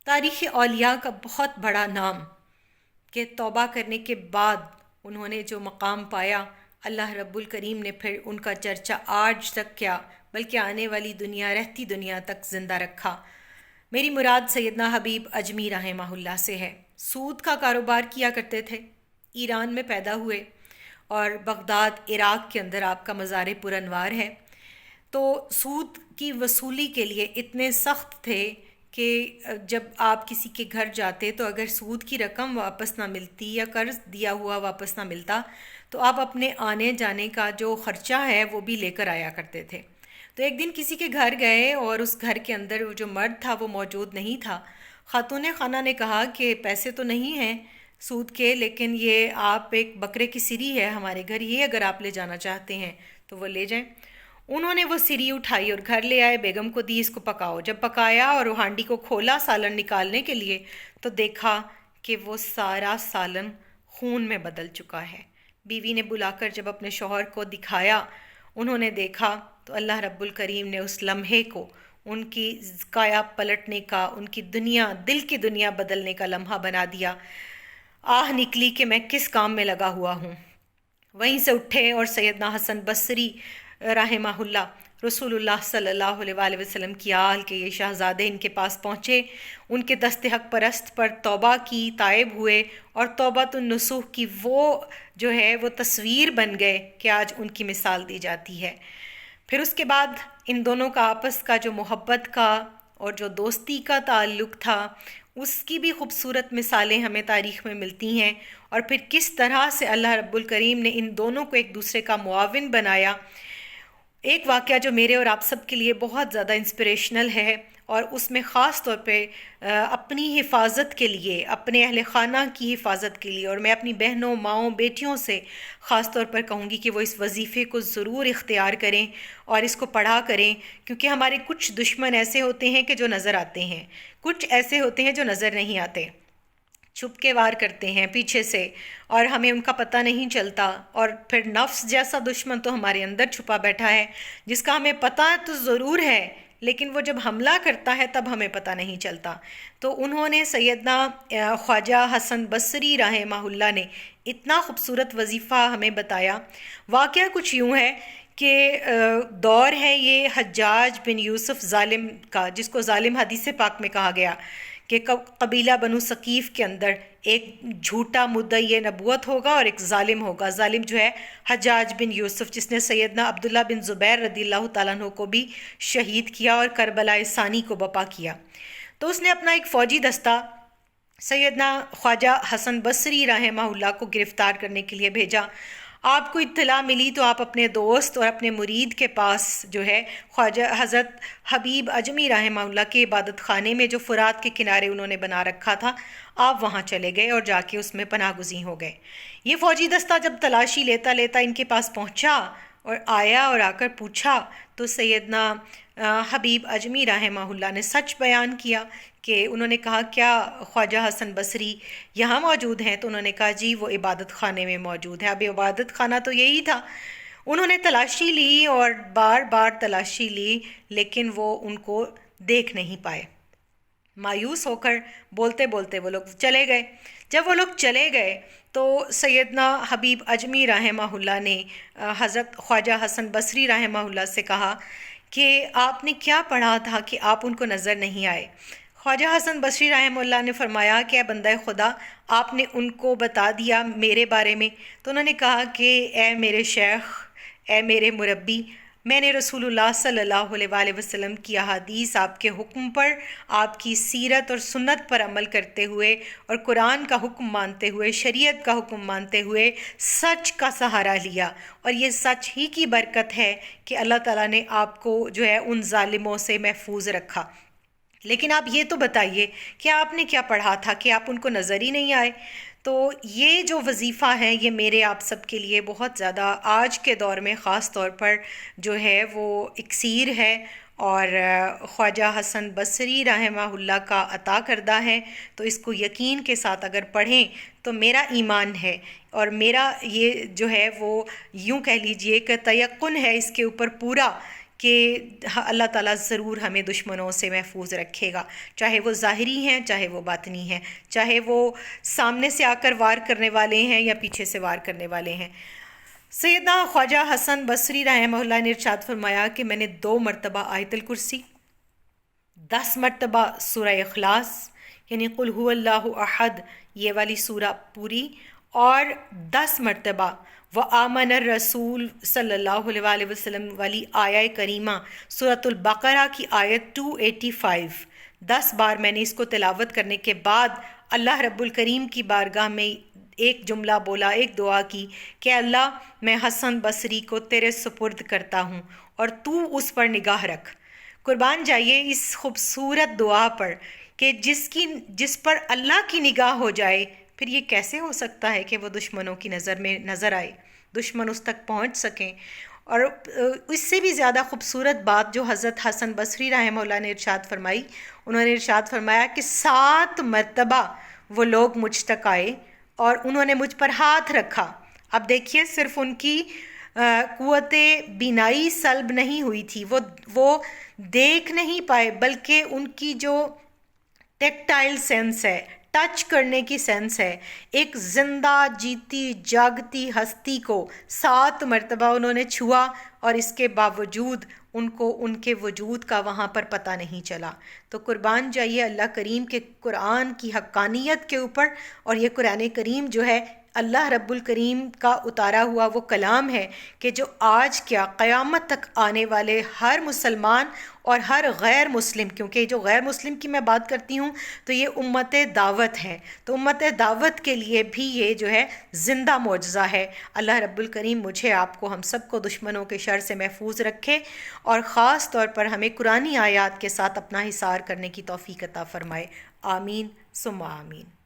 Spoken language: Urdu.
تاریخ اولیاء کا بہت بڑا نام کہ توبہ کرنے کے بعد انہوں نے جو مقام پایا، اللہ رب الکریم نے پھر ان کا چرچا آج تک کیا بلکہ آنے والی دنیا، رہتی دنیا تک زندہ رکھا۔ میری مراد سیدنا حبیب اجمی رحمہ اللہ سے ہے۔ سود کا کاروبار کیا کرتے تھے، ایران میں پیدا ہوئے اور بغداد عراق کے اندر آپ کا مزار پرانوار ہے۔ تو سود کی وصولی کے لیے اتنے سخت تھے کہ جب آپ کسی کے گھر جاتے تو اگر سود کی رقم واپس نہ ملتی یا قرض دیا ہوا واپس نہ ملتا تو آپ اپنے آنے جانے کا جو خرچہ ہے وہ بھی لے کر آیا کرتے تھے۔ تو ایک دن کسی کے گھر گئے اور اس گھر کے اندر جو مرد تھا وہ موجود نہیں تھا۔ خاتون خانہ نے کہا کہ پیسے تو نہیں ہیں سود کے، لیکن یہ آپ ایک بکرے کی سری ہے ہمارے گھر، یہ اگر آپ لے جانا چاہتے ہیں تو وہ لے جائیں۔ انہوں نے وہ سری اٹھائی اور گھر لے آئے، بیگم کو دی، اس کو پکاؤ۔ جب پکایا اور وہ ہانڈی کو کھولا سالن نکالنے کے لیے تو دیکھا کہ وہ سارا سالن خون میں بدل چکا ہے۔ بیوی نے بلا کر جب اپنے شوہر کو دکھایا، انہوں نے دیکھا تو اللہ رب الکریم نے اس لمحے کو ان کی کایا پلٹنے کا، ان کی دنیا، دل کی دنیا بدلنے کا لمحہ بنا دیا۔ آہ نکلی کہ میں کس کام میں لگا ہوا ہوں۔ وہیں سے اٹھے اور سیدنا حسن بصری رحمہ اللہ رسول اللہ صلی اللہ علیہ وآلہ وسلم کی آل کے یہ شہزادے ان کے پاس پہنچے، ان کے دست حق پرست پر توبہ کی، تائب ہوئے اور توبۃ النصوح کی وہ جو ہے وہ تصویر بن گئے کہ آج ان کی مثال دی جاتی ہے۔ پھر اس کے بعد ان دونوں کا آپس کا جو محبت کا اور جو دوستی کا تعلق تھا اس کی بھی خوبصورت مثالیں ہمیں تاریخ میں ملتی ہیں، اور پھر کس طرح سے اللہ رب الکریم نے ان دونوں کو ایک دوسرے کا معاون بنایا۔ ایک واقعہ جو میرے اور آپ سب کے لیے بہت زیادہ انسپریشنل ہے، اور اس میں خاص طور پہ اپنی حفاظت کے لیے، اپنے اہل خانہ کی حفاظت کے لیے، اور میں اپنی بہنوں، ماؤں، بیٹیوں سے خاص طور پر کہوں گی کہ وہ اس وظیفے کو ضرور اختیار کریں اور اس کو پڑھا کریں، کیونکہ ہمارے کچھ دشمن ایسے ہوتے ہیں کہ جو نظر آتے ہیں، کچھ ایسے ہوتے ہیں جو نظر نہیں آتے، چھپ کے وار کرتے ہیں پیچھے سے اور ہمیں ان کا پتہ نہیں چلتا، اور پھر نفس جیسا دشمن تو ہمارے اندر چھپا بیٹھا ہے جس کا ہمیں پتہ تو ضرور ہے، لیکن وہ جب حملہ کرتا ہے تب ہمیں پتہ نہیں چلتا۔ تو انہوں نے سیدنا خواجہ حسن بصری رحمہ اللہ نے اتنا خوبصورت وظیفہ ہمیں بتایا۔ واقعہ کچھ یوں ہے کہ دور ہے یہ حجاج بن یوسف ظالم کا، جس کو ظالم حدیث پاک میں کہا گیا کہ قبیلہ بنو ثقیف کے اندر ایک جھوٹا مدعی نبوت ہوگا اور ایک ظالم ہوگا۔ ظالم جو ہے حجاج بن یوسف، جس نے سیدنا عبداللہ بن زبیر رضی اللہ تعالیٰ عنہ کو بھی شہید کیا اور کربلا ثانی کو بپا کیا۔ تو اس نے اپنا ایک فوجی دستہ سیدنا خواجہ حسن بصری رحمہ اللہ کو گرفتار کرنے کے لیے بھیجا۔ آپ کو اطلاع ملی تو آپ اپنے دوست اور اپنے مرید کے پاس جو ہے خواجہ حضرت حبیب اجمی رحمہ اللہ کے عبادت خانے میں جو فرات کے کنارے انہوں نے بنا رکھا تھا، آپ وہاں چلے گئے اور جا کے اس میں پناہ گزین ہو گئے۔ یہ فوجی دستہ جب تلاشی لیتا لیتا ان کے پاس پہنچا اور آیا اور آ کر پوچھا تو سیدنا حبیب اجمی رحمہ اللہ نے سچ بیان کیا کہ انہوں نے کہا کیا خواجہ حسن بصری یہاں موجود ہیں؟ تو انہوں نے کہا جی وہ عبادت خانے میں موجود ہے۔ اب عبادت خانہ تو یہی تھا۔ انہوں نے تلاشی لی اور بار بار تلاشی لی، لیکن وہ ان کو دیکھ نہیں پائے۔ مایوس ہو کر بولتے بولتے وہ لوگ چلے گئے۔ جب وہ لوگ چلے گئے تو سیدنا حبیب اجمی رحمہ اللہ نے حضرت خواجہ حسن بصری رحمہ اللہ سے کہا کہ آپ نے کیا پڑھا تھا کہ آپ ان کو نظر نہیں آئے؟ خواجہ حسن بصری رحمہ اللہ نے فرمایا کہ اے بندہ خدا، آپ نے ان کو بتا دیا میرے بارے میں؟ تو انہوں نے کہا کہ اے میرے شیخ، اے میرے مربی، میں نے رسول اللہ صلی اللہ علیہ وآلہ وسلم کی احادیث، آپ کے حکم پر، آپ کی سیرت اور سنت پر عمل کرتے ہوئے اور قرآن کا حکم مانتے ہوئے، شریعت کا حکم مانتے ہوئے سچ کا سہارا لیا، اور یہ سچ ہی کی برکت ہے کہ اللہ تعالیٰ نے آپ کو جو ہے ان ظالموں سے محفوظ رکھا۔ لیکن آپ یہ تو بتائیے کہ آپ نے کیا پڑھا تھا کہ آپ ان کو نظر ہی نہیں آئے؟ تو یہ جو وظیفہ ہے یہ میرے آپ سب کے لیے بہت زیادہ آج کے دور میں خاص طور پر جو ہے وہ اکسیر ہے، اور خواجہ حسن بصری رحمہ اللہ کا عطا کردہ ہے۔ تو اس کو یقین کے ساتھ اگر پڑھیں تو میرا ایمان ہے، اور میرا یہ جو ہے وہ یوں کہہ لیجئے کہ تیقن ہے اس کے اوپر پورا کہ اللہ تعالیٰ ضرور ہمیں دشمنوں سے محفوظ رکھے گا، چاہے وہ ظاہری ہیں چاہے وہ باطنی ہیں، چاہے وہ سامنے سے آ کر وار کرنے والے ہیں یا پیچھے سے وار کرنے والے ہیں۔ سیدنا خواجہ حسن بصری رحمہ اللہ نے ارشاد فرمایا کہ میں نے 2 مرتبہ آیت الکرسی، 10 مرتبہ سورہ اخلاص یعنی قل هو اللہ احد یہ والی سورہ پوری، اور 10 مرتبہ وآمن الرسول صلی اللہ علیہ وآلہ وسلم والی آیہ کریمہ سورۃ البقرہ کی آیت 285، 10 بار میں نے اس کو تلاوت کرنے کے بعد اللہ رب الکریم کی بارگاہ میں ایک جملہ بولا، ایک دعا کی کہ اللہ میں حسن بصری کو تیرے سپرد کرتا ہوں اور تو اس پر نگاہ رکھ۔ قربان جائیے اس خوبصورت دعا پر کہ جس پر اللہ کی نگاہ ہو جائے، پھر یہ کیسے ہو سکتا ہے کہ وہ دشمنوں کی نظر میں نظر آئے، دشمن اس تک پہنچ سکیں۔ اور اس سے بھی زیادہ خوبصورت بات جو حضرت حسن بصری رحمہ اللہ نے ارشاد فرمائی، انہوں نے ارشاد فرمایا کہ 7 مرتبہ وہ لوگ مجھ تک آئے اور انہوں نے مجھ پر ہاتھ رکھا۔ اب دیکھیے صرف ان کی قوت بینائی سلب نہیں ہوئی تھی، وہ دیکھ نہیں پائے، بلکہ ان کی جو ٹیکٹائل سینس ہے، ٹچ کرنے کی سینس ہے، ایک زندہ جیتی جاگتی ہستی کو 7 مرتبہ انہوں نے چھوا، اور اس کے باوجود ان کو ان کے وجود کا وہاں پر پتہ نہیں چلا۔ تو قربان جائیے اللہ کریم کے قرآن کی حقانیت کے اوپر، اور یہ قرآن کریم جو ہے اللہ رب الکریم کا اتارا ہوا وہ کلام ہے کہ جو آج کیا قیامت تک آنے والے ہر مسلمان اور ہر غیر مسلم، کیونکہ جو غیر مسلم کی میں بات کرتی ہوں تو یہ امت دعوت ہے، تو امت دعوت کے لیے بھی یہ جو ہے زندہ معجزہ ہے۔ اللہ رب الکریم مجھے آپ کو ہم سب کو دشمنوں کے شر سے محفوظ رکھے، اور خاص طور پر ہمیں قرآنی آیات کے ساتھ اپنا حصار کرنے کی توفیق عطا فرمائے۔ آمین ثم آمین۔